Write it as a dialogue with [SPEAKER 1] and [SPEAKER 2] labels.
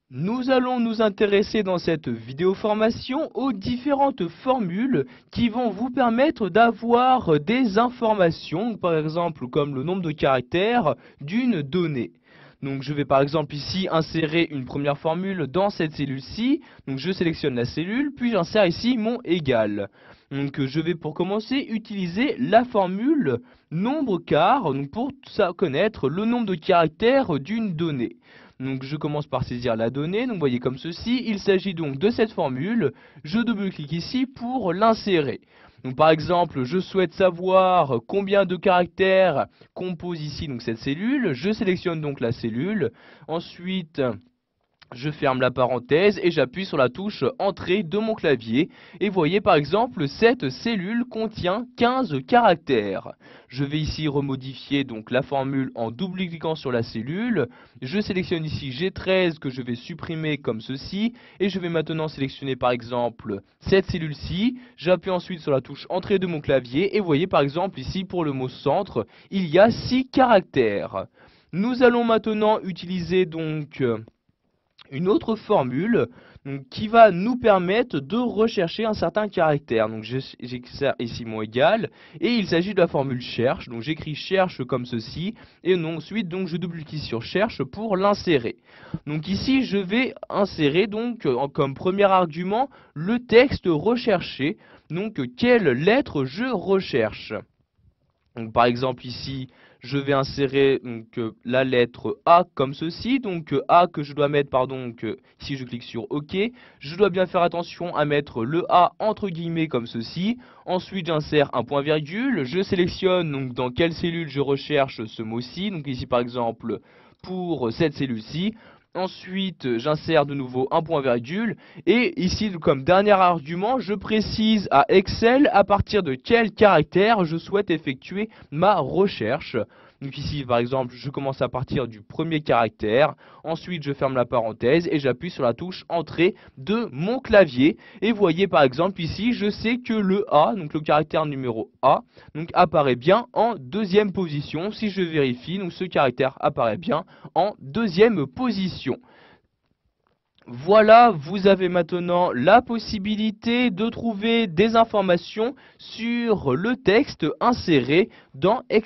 [SPEAKER 1] Nous allons nous intéresser dans cette vidéo formation aux différentes formules qui vont vous permettre d'avoir des informations, par exemple comme le nombre de caractères d'une donnée. Donc je vais par exemple ici insérer une première formule dans cette cellule-ci. Donc je sélectionne la cellule, puis j'insère ici mon égal. Donc je vais pour commencer utiliser la formule nombre car pour connaître le nombre de caractères d'une donnée. Donc je commence par saisir la donnée, donc vous voyez comme ceci, il s'agit donc de cette formule, je double-clique ici pour l'insérer. Donc par exemple, je souhaite savoir combien de caractères compose ici donc cette cellule, je sélectionne donc la cellule, ensuite je ferme la parenthèse et j'appuie sur la touche Entrée de mon clavier. Et voyez par exemple, cette cellule contient 15 caractères. Je vais ici remodifier donc la formule en double-cliquant sur la cellule. Je sélectionne ici G13 que je vais supprimer comme ceci. Et je vais maintenant sélectionner par exemple cette cellule-ci. J'appuie ensuite sur la touche Entrée de mon clavier. Et voyez par exemple ici pour le mot centre, il y a 6 caractères. Nous allons maintenant utiliser donc une autre formule qui va nous permettre de rechercher un certain caractère. Donc j'exerce ici mon égal et il s'agit de la formule cherche. Donc j'écris cherche comme ceci et ensuite donc je double-clique sur cherche pour l'insérer. Donc ici je vais insérer donc comme premier argument le texte recherché. Donc quelle lettre je recherche. Donc, par exemple ici, je vais insérer la lettre A comme ceci. Donc A que je dois mettre, pardon, ici je clique sur OK. Je dois bien faire attention à mettre le A entre guillemets comme ceci. Ensuite j'insère un point virgule. Je sélectionne donc dans quelle cellule je recherche ce mot-ci. Donc ici par exemple pour cette cellule-ci. Ensuite, j'insère de nouveau un point virgule. Et ici, comme dernier argument, je précise à Excel à partir de quel caractère je souhaite effectuer ma recherche. Donc ici, par exemple, je commence à partir du premier caractère. Ensuite, je ferme la parenthèse et j'appuie sur la touche Entrée de mon clavier. Et voyez, par exemple, ici, je sais que le A, donc le caractère numéro A, donc apparaît bien en deuxième position. Si je vérifie, donc ce caractère apparaît bien en deuxième position. Voilà, vous avez maintenant la possibilité de trouver des informations sur le texte inséré dans Excel.